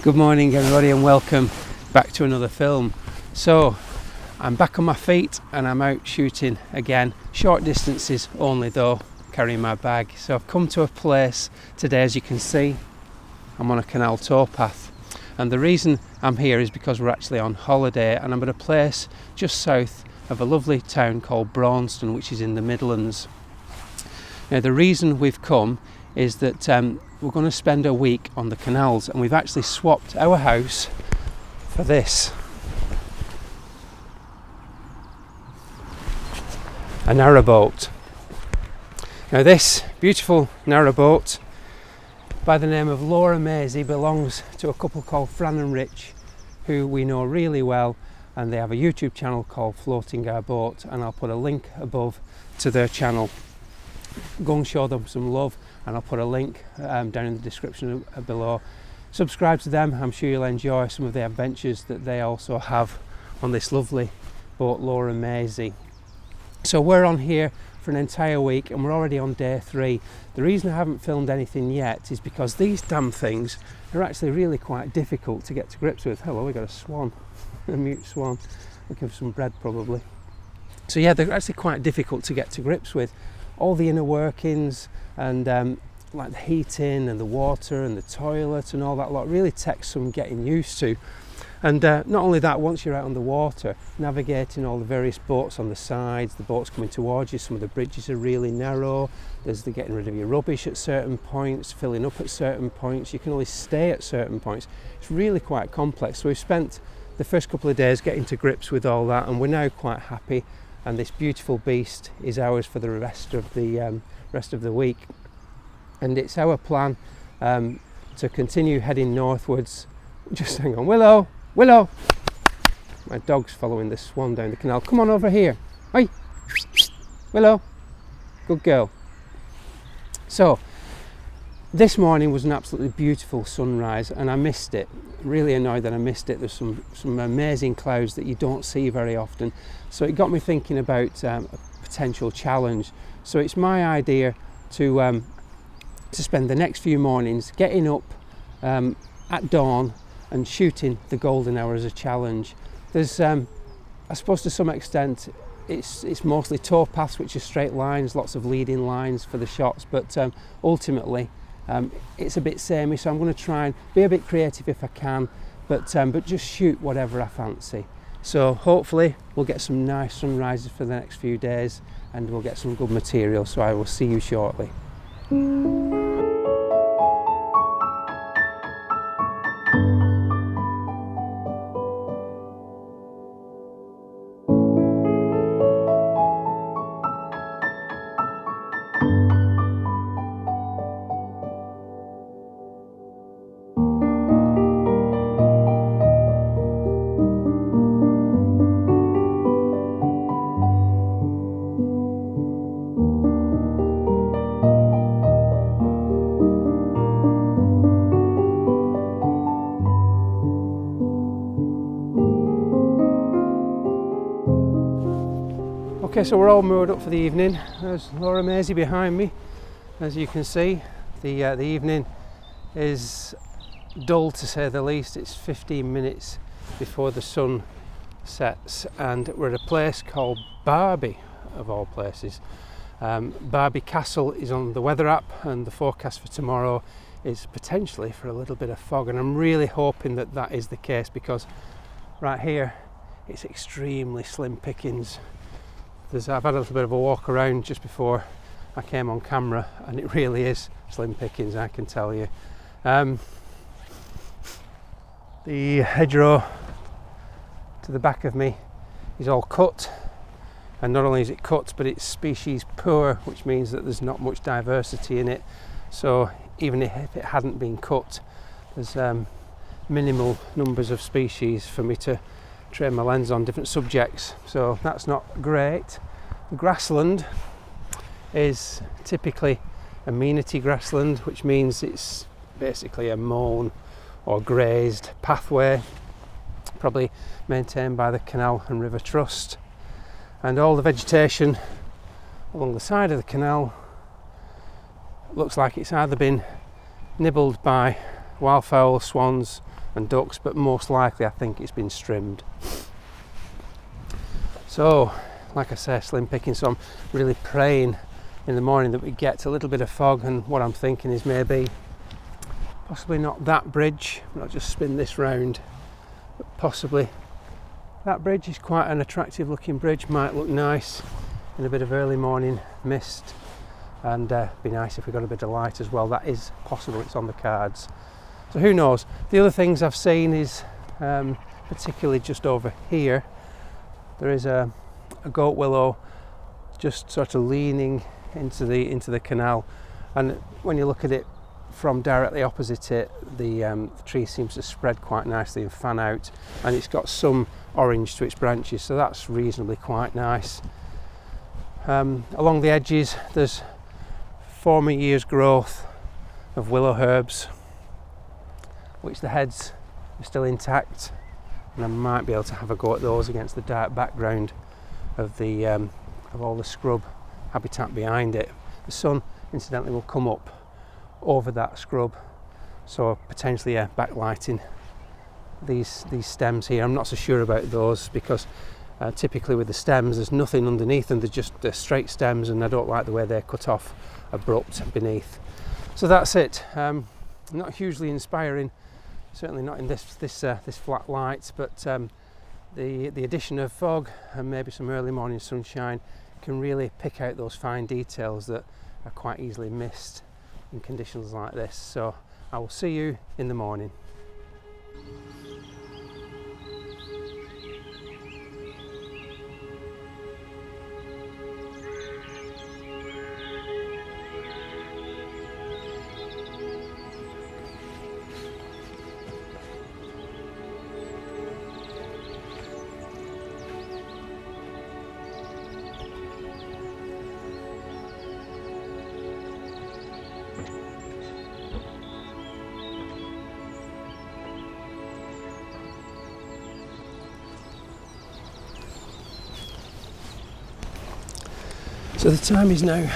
Good morning everybody and welcome back to another film. So I'm back on my feet and I'm out shooting again, short distances only though, carrying my bag. So I've come to a place today, as you can see, I'm on a canal towpath, and the reason I'm here is because we're actually on holiday and I'm at a place just south of a lovely town called Braunston, which is in the Midlands. Now the reason we've come is that we're going to spend a week on the canals, and we've actually swapped our house for this. A narrowboat. Now this beautiful narrowboat by the name of Laura Maisie belongs to a couple called Fran and Rich, who we know really well, and they have a YouTube channel called Floating Our Boat, and I'll put a link above to their channel. Go and show them some love, and I'll put a link down in the description below. Subscribe to them, I'm sure you'll enjoy some of the adventures that they also have on this lovely boat, Laura Maisie. So we're on here for an entire week and we're already on day 3. The reason I haven't filmed anything yet is because these damn things are actually really quite difficult to get to grips with. Hello, we got a swan, a mute swan, looking for some bread probably. So yeah, they're actually quite difficult to get to grips with. All the inner workings and like the heating and the water and the toilet and all that lot really takes some getting used to. And not only that, once you're out on the water, navigating all the various boats on the sides, the boats coming towards you, some of the bridges are really narrow, there's the getting rid of your rubbish at certain points, filling up at certain points, you can only stay at certain points. It's really quite complex. So we've spent the first couple of days getting to grips with all that, and we're now quite happy, and this beautiful beast is ours for the rest of the week. And it's our plan to continue heading northwards. Just hang on, Willow! My dog's following the swan down the canal. Come on over here. Hi, Willow. Good girl. So this morning was an absolutely beautiful sunrise and I missed it. Really annoyed that I missed it. There's some amazing clouds that you don't see very often. So it got me thinking about a potential challenge. So it's my idea to spend the next few mornings getting up at dawn and shooting the golden hour as a challenge. There's, I suppose to some extent, it's mostly towpaths, which are straight lines, lots of leading lines for the shots, but ultimately it's a bit samey, so I'm going to try and be a bit creative if I can, but just shoot whatever I fancy. So hopefully we'll get some nice sunrises for the next few days and we'll get some good material, so I will see you shortly. Okay, so we're all moored up for the evening. There's Laura Maisie behind me. As you can see, the evening is dull to say the least. It's 15 minutes before the sun sets and we're at a place called Barbie, of all places. Barbie Castle is on the weather app and the forecast for tomorrow is potentially for a little bit of fog, and I'm really hoping that that is the case because right here it's extremely slim pickings. I've had a little bit of a walk around just before I came on camera and it really is slim pickings, I can tell you. The hedgerow to the back of me is all cut, and not only is it cut but it's species poor, which means that there's not much diversity in it. So even if it hadn't been cut, there's minimal numbers of species for me to train my lens on different subjects, so that's not great. The grassland is typically amenity grassland, which means it's basically a mown or grazed pathway, probably maintained by the Canal and River Trust, and all the vegetation along the side of the canal looks like it's either been nibbled by wildfowl, swans and ducks, but most likely I think it's been trimmed. So like I say, slim picking, so I'm really praying in the morning that we get a little bit of fog, and what I'm thinking is maybe possibly not that bridge, I'll just spin this round, but possibly that bridge is quite an attractive looking bridge, might look nice in a bit of early morning mist, and be nice if we got a bit of light as well. That is possible, it's on the cards, so who knows. The other things I've seen is particularly just over here there is a goat willow just sort of leaning into the canal, and when you look at it from directly opposite it, the tree seems to spread quite nicely and fan out, and it's got some orange to its branches, so that's reasonably quite nice. Along the edges there's former years growth of willow herbs, which the heads are still intact, and I might be able to have a go at those against the dark background of the of all the scrub habitat behind it. The sun incidentally will come up over that scrub, so potentially backlighting these stems here. I'm not so sure about those because typically with the stems there's nothing underneath them, they're just straight stems, and I don't like the way they're cut off abrupt beneath. So that's it. Not hugely inspiring, certainly not in this flat light, but the addition of fog and maybe some early morning sunshine can really pick out those fine details that are quite easily missed in conditions like this. So I will see you in the morning. So the time is now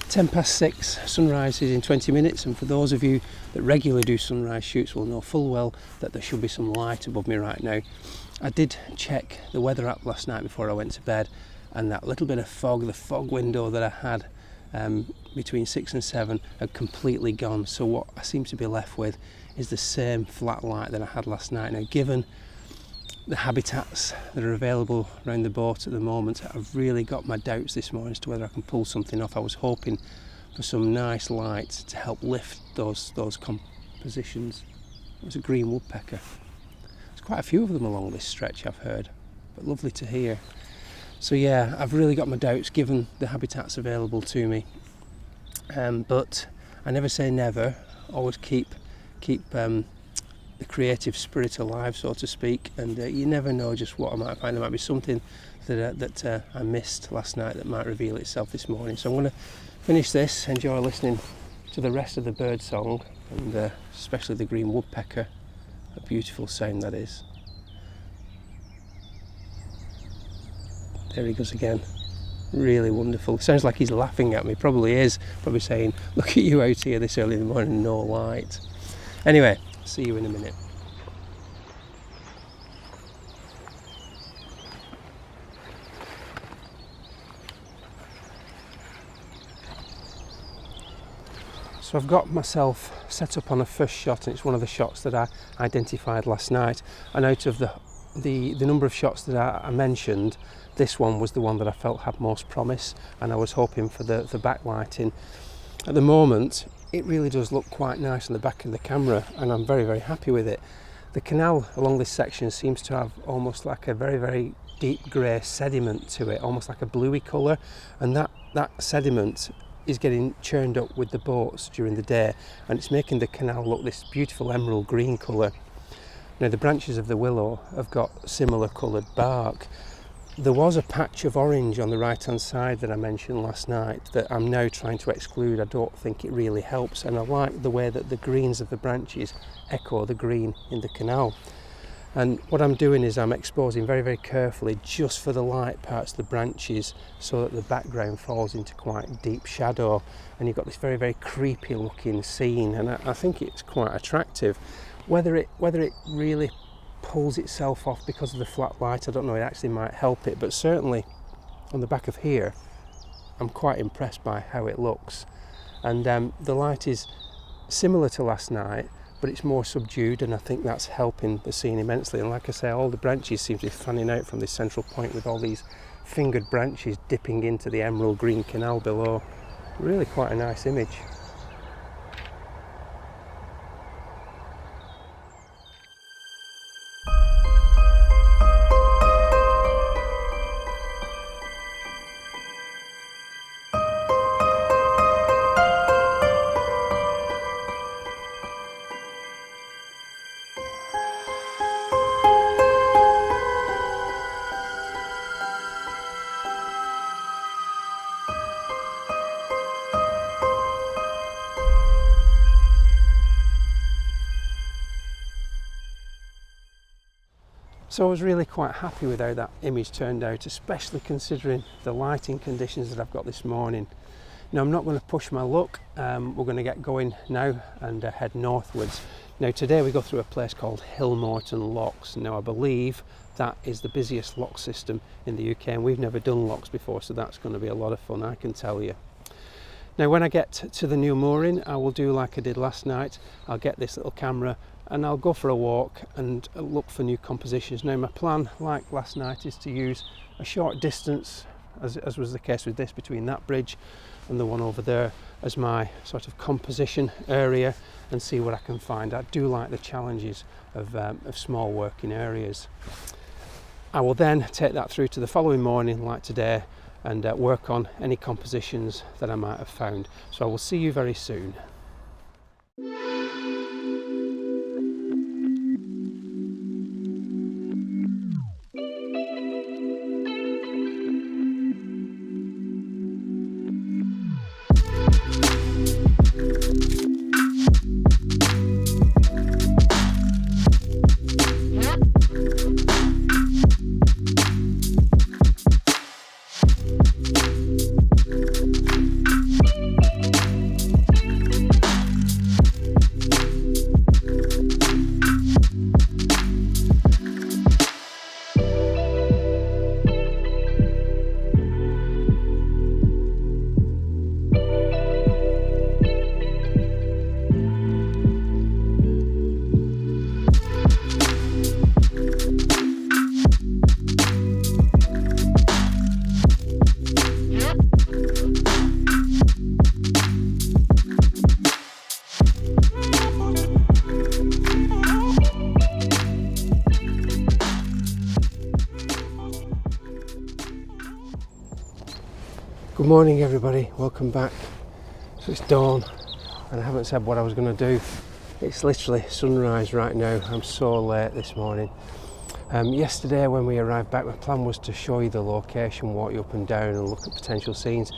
6:10, sunrise is in 20 minutes, and for those of you that regularly do sunrise shoots will know full well that there should be some light above me right now. I did check the weather app last night before I went to bed, and that little bit of fog, the fog window that I had between 6 and 7 had completely gone, so what I seem to be left with is the same flat light that I had last night. Now, given the habitats that are available around the boat at the moment, I've really got my doubts this morning as to whether I can pull something off. I was hoping for some nice light to help lift those compositions. It was a green woodpecker. There's quite a few of them along this stretch, I've heard, but lovely to hear. So yeah, I've really got my doubts given the habitats available to me, but I never say never. Always keep the creative spirit alive, so to speak, and you never know just what I might find. There might be something that I missed last night that might reveal itself this morning. So I'm going to finish this, enjoy listening to the rest of the bird song, and especially the green woodpecker. A beautiful sound that is. There he goes again. Really wonderful. Sounds like he's laughing at me. Probably is. Probably saying, look at you out here this early in the morning, no light. Anyway, see you in a minute. So I've got myself set up on a first shot, and it's one of the shots that I identified last night, and out of the number of shots that I mentioned, this one was the one that I felt had most promise, and I was hoping for the backlighting. At the moment it really does look quite nice on the back of the camera, and I'm very, very happy with it. The canal along this section seems to have almost like a very, very deep grey sediment to it, almost like a bluey colour, and that sediment is getting churned up with the boats during the day, and it's making the canal look this beautiful emerald green colour. Now, the branches of the willow have got similar coloured bark. There was a patch of orange on the right hand side that I mentioned last night that I'm now trying to exclude. I don't think it really helps, and I like the way that the greens of the branches echo the green in the canal. And what I'm doing is I'm exposing very, very carefully just for the light parts of the branches, so that the background falls into quite deep shadow, and you've got this very, very creepy looking scene, and I think it's quite attractive. Whether it really pulls itself off because of the flat light, I don't know. It actually might help it, but certainly on the back of here I'm quite impressed by how it looks. And the light is similar to last night, but it's more subdued, and I think that's helping the scene immensely. And like I say, all the branches seem to be fanning out from this central point with all these fingered branches dipping into the emerald green canal below. Really quite a nice image. So I was really quite happy with how that image turned out, especially considering the lighting conditions that I've got this morning. Now I'm not going to push my luck, we're going to get going now and head northwards. Now today we go through a place called Hillmorton Locks. Now I believe that is the busiest lock system in the UK, and we've never done locks before, so that's going to be a lot of fun, I can tell you. Now when I get to the new mooring, I will do like I did last night. I'll get this little camera and I'll go for a walk and look for new compositions. Now my plan, like last night, is to use a short distance, as was the case with this, between that bridge and the one over there as my sort of composition area, and see what I can find. I do like the challenges of small working areas. I will then take that through to the following morning, like today, and work on any compositions that I might have found. So I will see you very soon. Good morning everybody, welcome back. So it's dawn and I haven't said what I was going to do. It's literally sunrise right now. I'm so late this morning. Yesterday when we arrived back, my plan was to show you the location, walk you up and down and look at potential scenes.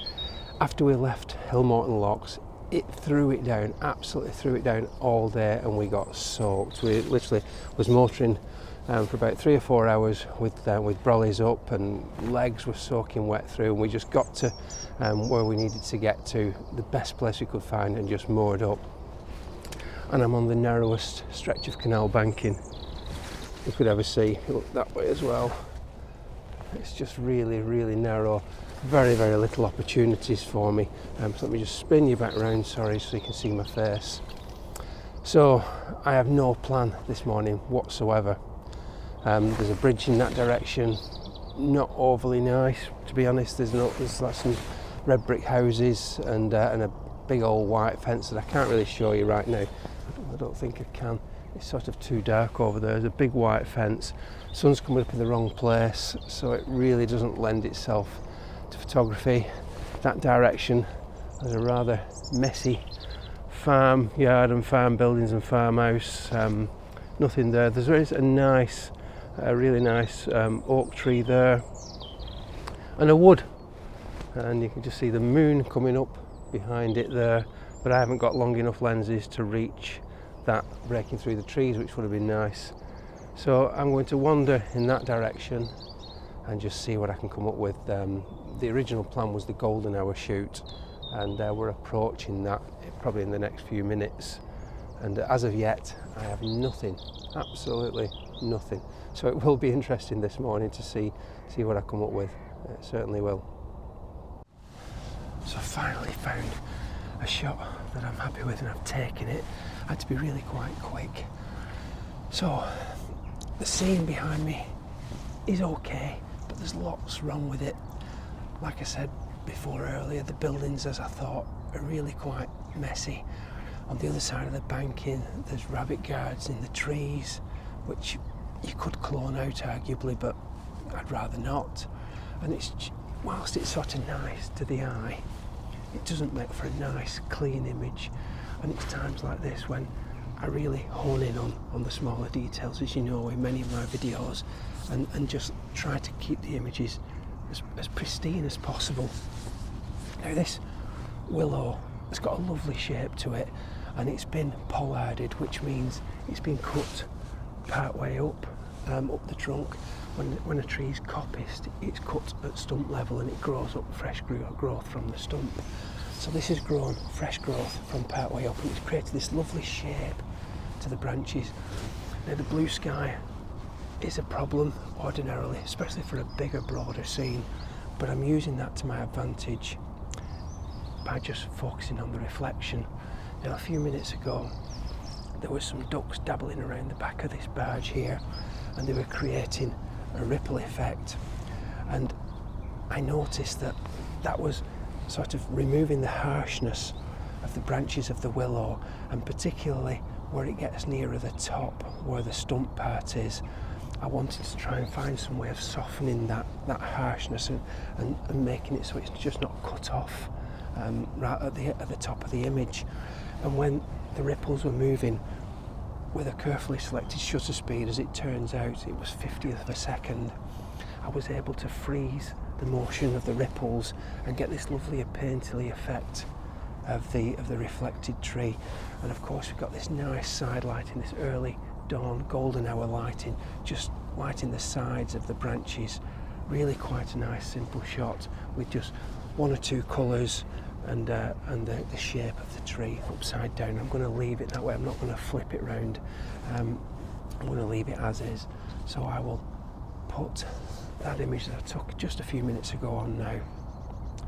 After we left Hillmorton Locks, it threw it down, absolutely threw it down all day, and we got soaked. We literally was motoring for about 3 or 4 hours with brollies up, and legs were soaking wet through, and we just got to where we needed to get to, the best place we could find, and just moored up. And I'm on the narrowest stretch of canal banking you could ever see. Look that way as well. It's just really, really narrow. Very, very little opportunities for me. So let me just spin you back around, sorry, so you can see my face. So I have no plan this morning whatsoever. There's a bridge in that direction, not overly nice to be honest. There's like some red brick houses and a big old white fence that I can't really show you right now. I don't think I can. It's sort of too dark over there. There's a big white fence. Sun's coming up in the wrong place, so it really doesn't lend itself to photography. That direction, there's a rather messy farm yard and farm buildings and farmhouse. Nothing there. There is a really nice oak tree there and a wood, and you can just see the moon coming up behind it there, but I haven't got long enough lenses to reach that breaking through the trees, which would have been nice. So I'm going to wander in that direction and just see what I can come up with. The original plan was the golden hour shoot, and we're approaching that probably in the next few minutes. and as of yet I have nothing, absolutely nothing. So it will be interesting this morning to see what I come up with. It certainly will. So I finally found a shot that I'm happy with, and I've taken it. I had to be really quite quick. So the scene behind me is okay, but there's lots wrong with it. Like I said before earlier, the buildings, as I thought, are really quite messy. On the other side of the banking, there's rabbit guards in the trees, which you could clone out arguably, but I'd rather not. And whilst it's sort of nice to the eye, it doesn't make for a nice, clean image. And it's times like this when I really hone in on the smaller details, as you know, in many of my videos, and just try to keep the images as pristine as possible. Now this willow has got a lovely shape to it, and it's been pollarded, which means it's been cut part way up the trunk. When a tree's coppiced, it's cut at stump level and it grows up fresh growth from the stump. So this has grown fresh growth from part way up, and it's created this lovely shape to the branches. Now the blue sky is a problem ordinarily, especially for a bigger, broader scene, but I'm using that to my advantage by just focusing on the reflection. Now a few minutes ago there were some ducks dabbling around the back of this barge here, and they were creating a ripple effect, and I noticed that was sort of removing the harshness of the branches of the willow, and particularly where it gets nearer the top where the stump part is. I wanted to try and find some way of softening that harshness and making it so it's just not cut off right at the top of the image. And when the ripples were moving with a carefully selected shutter speed, as it turns out it was 50th of a second, I was able to freeze the motion of the ripples and get this lovely painterly effect of the reflected tree. And of course we've got this nice side lighting, this early dawn golden hour lighting, just lighting the sides of the branches. Really quite a nice simple shot with just one or two colours and the shape of the tree upside down. I'm going to leave it that way. I'm not going to flip it round. I'm going to leave it as is. So I will put that image that I took just a few minutes ago on now,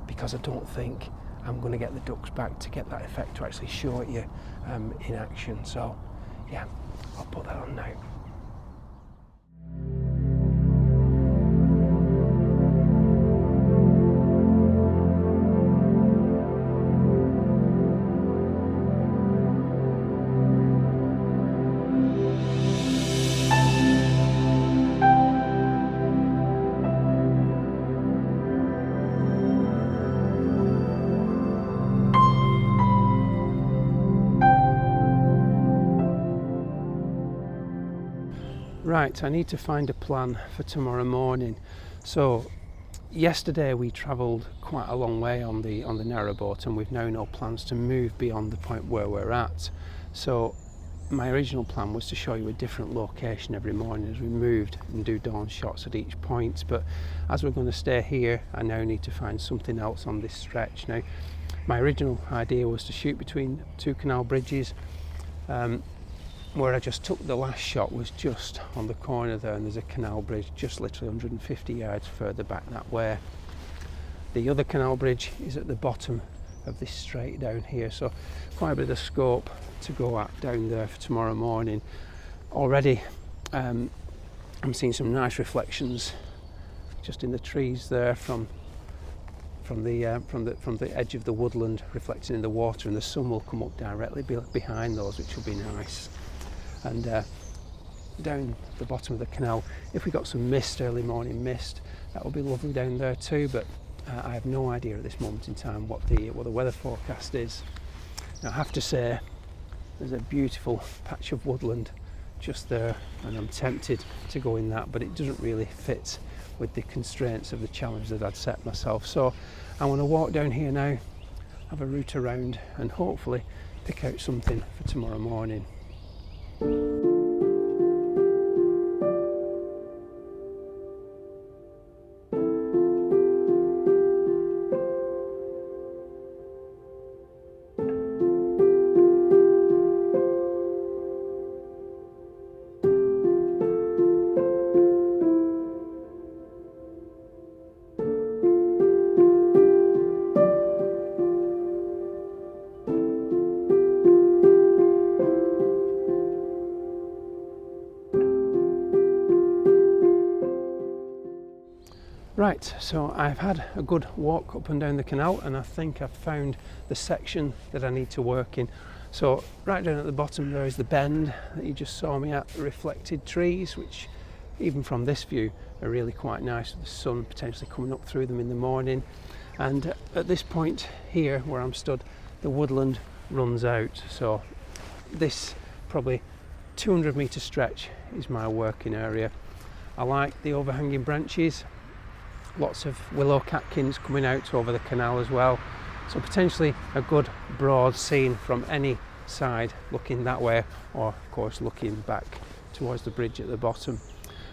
because I don't think I'm going to get the ducks back to get that effect to actually show it you in action. So yeah, I'll put that on now. Right, I need to find a plan for tomorrow morning. So yesterday we travelled quite a long way on the narrowboat, and we've now no plans to move beyond the point where we're at. So my original plan was to show you a different location every morning as we moved and do dawn shots at each point, but as we're going to stay here, I now need to find something else on this stretch. Now my original idea was to shoot between two canal bridges. Where I just took the last shot was just on the corner there, and there's a canal bridge just literally 150 yards further back that way. The other canal bridge is at the bottom of this straight down here, so quite a bit of scope to go at down there for tomorrow morning. Already I'm seeing some nice reflections just in the trees there from the edge of the woodland, reflecting in the water, and the sun will come up directly behind those, which will be nice. And down the bottom of the canal, if we got some mist, early morning mist, that would be lovely down there too, but I have no idea at this moment in time what the weather forecast is. Now I have to say, there's a beautiful patch of woodland just there, and I'm tempted to go in that, but it doesn't really fit with the constraints of the challenge that I'd set myself. So I want to walk down here now, have a route around, and hopefully pick out something for tomorrow morning. Right, so I've had a good walk up and down the canal, and I think I've found the section that I need to work in. So right down at the bottom there is the bend that you just saw me at, the reflected trees, which even from this view are really quite nice, with the sun potentially coming up through them in the morning. And at this point here where I'm stood, the woodland runs out, so this probably 200 metre stretch is my working area. I like the overhanging branches, lots of willow catkins coming out over the canal as well, so potentially a good broad scene from any side looking that way, or of course looking back towards the bridge at the bottom.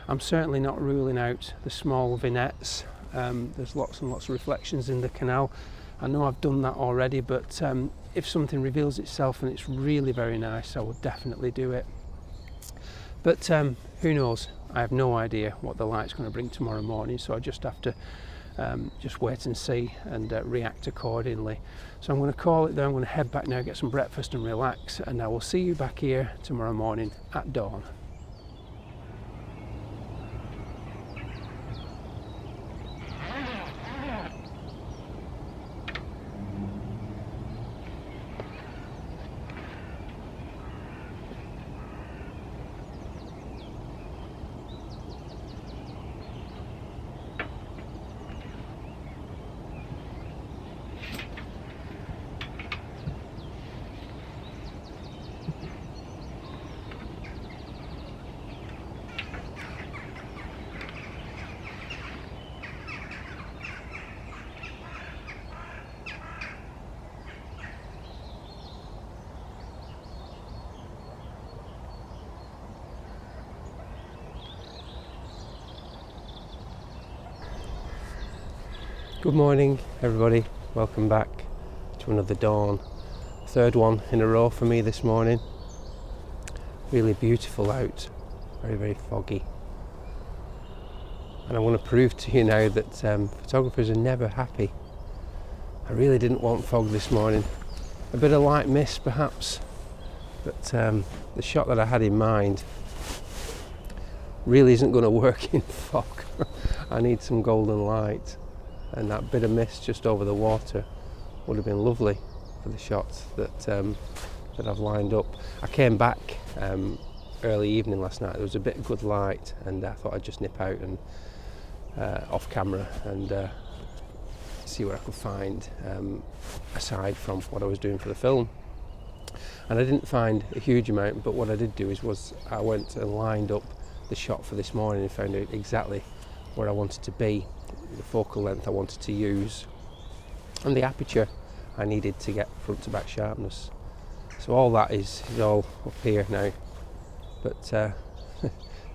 I'm certainly not ruling out the small vignettes. There's lots and lots of reflections in the canal. I know I've done that already, but if something reveals itself and it's really very nice, I will definitely do it. But who knows? I have no idea what the light's going to bring tomorrow morning, so I just have to just wait and see and react accordingly. So I'm going to call it there. I'm going to head back now, get some breakfast and relax, and I will see you back here tomorrow morning at dawn. Good morning everybody, welcome back to another dawn. Third one in a row for me this morning. Really beautiful out, very foggy. And I want to prove to you now that photographers are never happy. I really didn't want fog this morning. A bit of light mist perhaps, but the shot that I had in mind really isn't going to work in fog. I need some golden light. And that bit of mist just over the water would have been lovely for the shots that I've lined up. I came back early evening last night. There was a bit of good light, and I thought I'd just nip out and off camera and see what I could find aside from what I was doing for the film. And I didn't find a huge amount, but what I did do was I went and lined up the shot for this morning and found out exactly where I wanted to be, the focal length I wanted to use, and the aperture I needed to get front to back sharpness. So all that is all up here now, but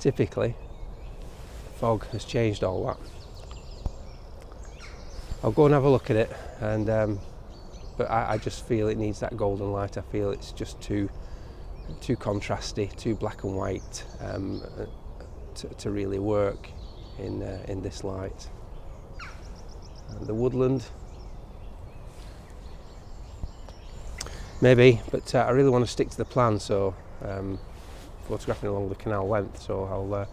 typically fog has changed all that. I'll go and have a look at it, and but I just feel it needs that golden light. I feel it's just too contrasty, too black and white to really work in this light. The woodland, maybe, but I really want to stick to the plan, so photographing along the canal length, so I'll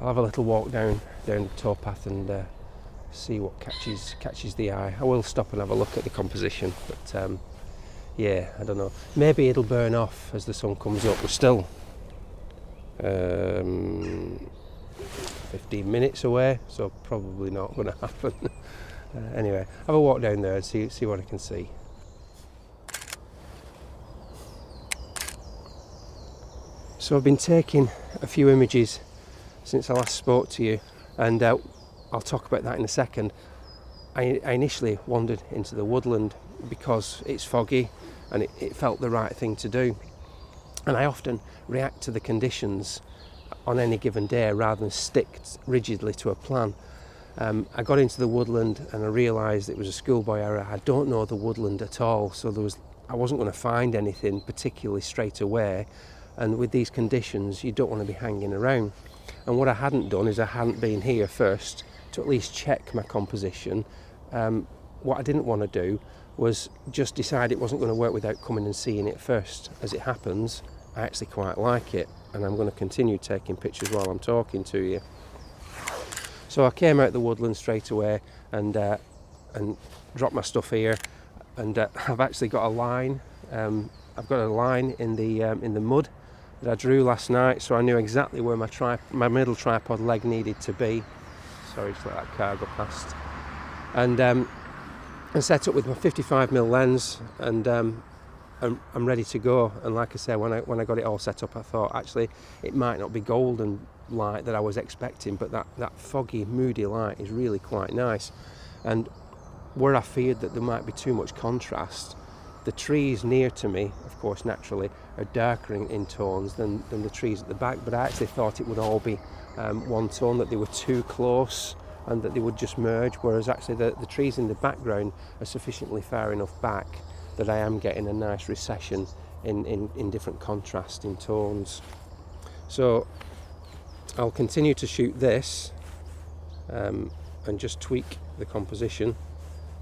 have a little walk down the towpath and see what catches the eye. I will stop and have a look at the composition, but yeah, I don't know, maybe it'll burn off as the sun comes up. We're still 15 minutes away, so probably not going to happen. Anyway, have a walk down there and see what I can see. So I've been taking a few images since I last spoke to you, and I'll talk about that in a second. I initially wandered into the woodland because it's foggy and it felt the right thing to do, and I often react to the conditions on any given day rather than stick rigidly to a plan. I got into the woodland and I realised it was a schoolboy error. I don't know the woodland at all, so I wasn't going to find anything particularly straight away, and with these conditions you don't want to be hanging around. And what I hadn't done is I hadn't been here first to at least check my composition. What I didn't want to do was just decide it wasn't going to work without coming and seeing it first. As it happens, I actually quite like it, and I'm going to continue taking pictures while I'm talking to you. So I came out the woodland straight away and dropped my stuff here, and I've actually got a line. I've got a line in the mud that I drew last night, so I knew exactly where my middle tripod leg needed to be. Sorry, just let that car go past. And set up with my 55mm lens, and I'm ready to go. And like I say, when I got it all set up, I thought actually it might not be golden light that I was expecting, but that foggy, moody light is really quite nice. And where I feared that there might be too much contrast, the trees near to me, of course, naturally, are darker in tones than the trees at the back, but I actually thought it would all be one tone, that they were too close and that they would just merge, whereas actually the trees in the background are sufficiently far enough back that I am getting a nice recession in different contrasting tones. So I'll continue to shoot this and just tweak the composition.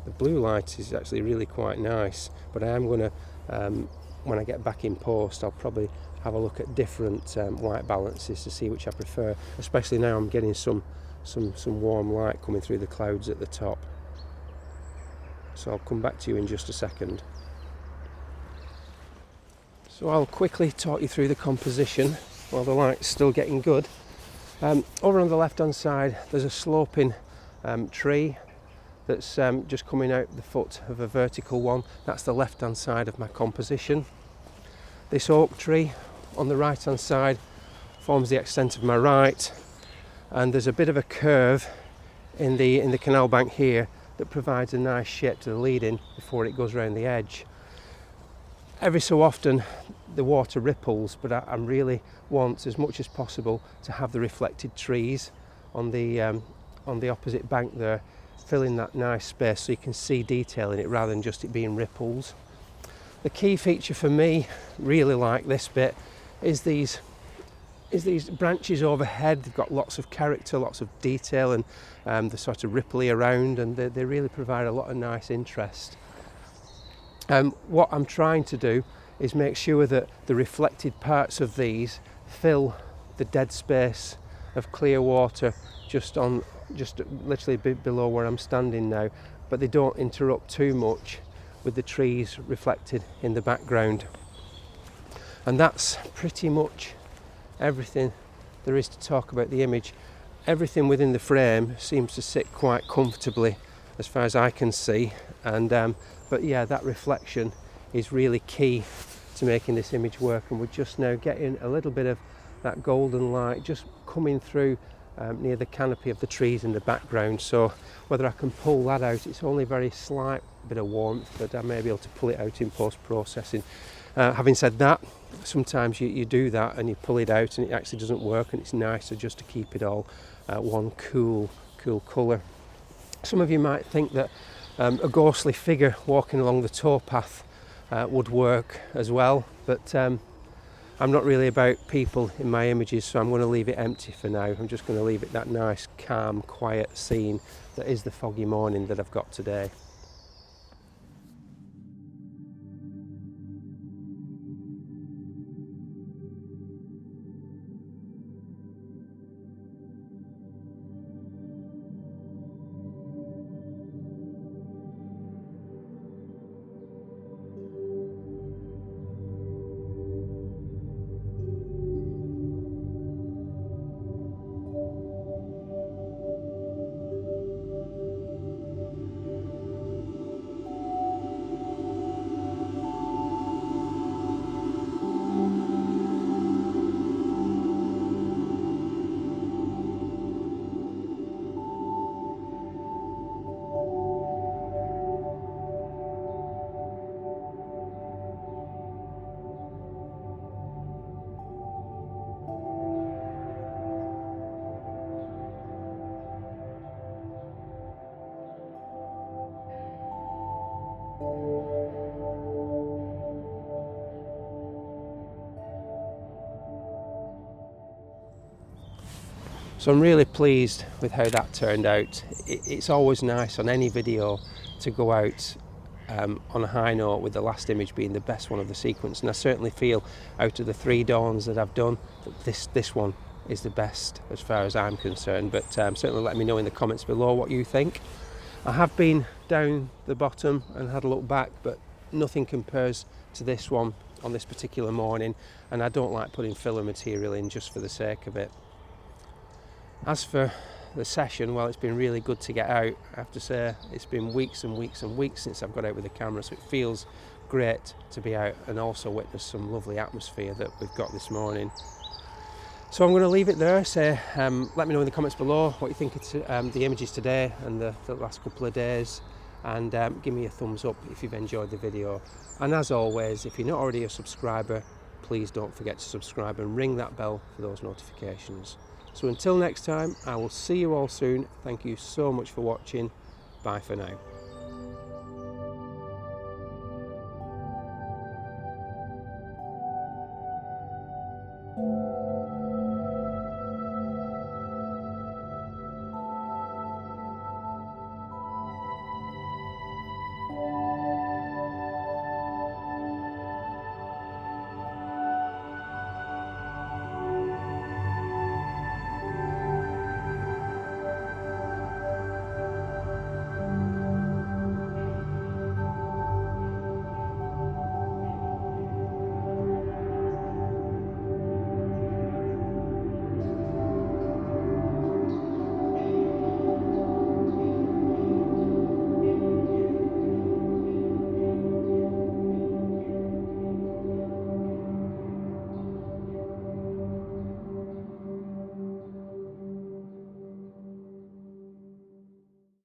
The blue light is actually really quite nice, but I am going to, when I get back in post, I'll probably have a look at different light balances to see which I prefer, especially now I'm getting some warm light coming through the clouds at the top. So I'll come back to you in just a second. So I'll quickly talk you through the composition while the light's still getting good. Over on the left hand side there's a sloping tree that's just coming out the foot of a vertical one. That's the left hand side of my composition. This oak tree on the right hand side forms the extent of my right, and there's a bit of a curve in the canal bank here that provides a nice shape to the lead-in before it goes around the edge. Every so often the water ripples, but I really want as much as possible to have the reflected trees on the opposite bank there, filling that nice space so you can see detail in it rather than just it being ripples. The key feature for me, really like this bit, is these branches overhead. They've got lots of character, lots of detail, and they're sort of ripply around, and they really provide a lot of nice interest. What I'm trying to do is make sure that the reflected parts of these fill the dead space of clear water just literally below where I'm standing now, but they don't interrupt too much with the trees reflected in the background. And that's pretty much everything there is to talk about the image. Everything within the frame seems to sit quite comfortably as far as I can see, and but yeah, that reflection is really key to making this image work, and we're just now getting a little bit of that golden light just coming through near the canopy of the trees in the background. So whether I can pull that out, it's only a very slight bit of warmth, but I may be able to pull it out in post-processing. Having said that, sometimes you do that and you pull it out and it actually doesn't work, and it's nicer just to keep it all one cool colour. Some of you might think that a ghostly figure walking along the towpath would work as well, but I'm not really about people in my images, so I'm going to leave it empty for now. I'm just going to leave it that nice, calm, quiet scene that is the foggy morning that I've got today. So I'm really pleased with how that turned out. It's always nice on any video to go out on a high note, with the last image being the best one of the sequence, and I certainly feel out of the 3 dawns that I've done that this one is the best as far as I'm concerned, but certainly let me know in the comments below what you think. I have been down the bottom and had a look back, but nothing compares to this one on this particular morning, and I don't like putting filler material in just for the sake of it. As for the session, well, it's been really good to get out. I have to say, it's been weeks and weeks and weeks since I've got out with the camera, so it feels great to be out and also witness some lovely atmosphere that we've got this morning. So I'm going to leave it there. Let me know in the comments below what you think of the images today and the last couple of days, and give me a thumbs up if you've enjoyed the video. And as always, if you're not already a subscriber, please don't forget to subscribe and ring that bell for those notifications. So until next time, I will see you all soon. Thank you so much for watching. Bye for now.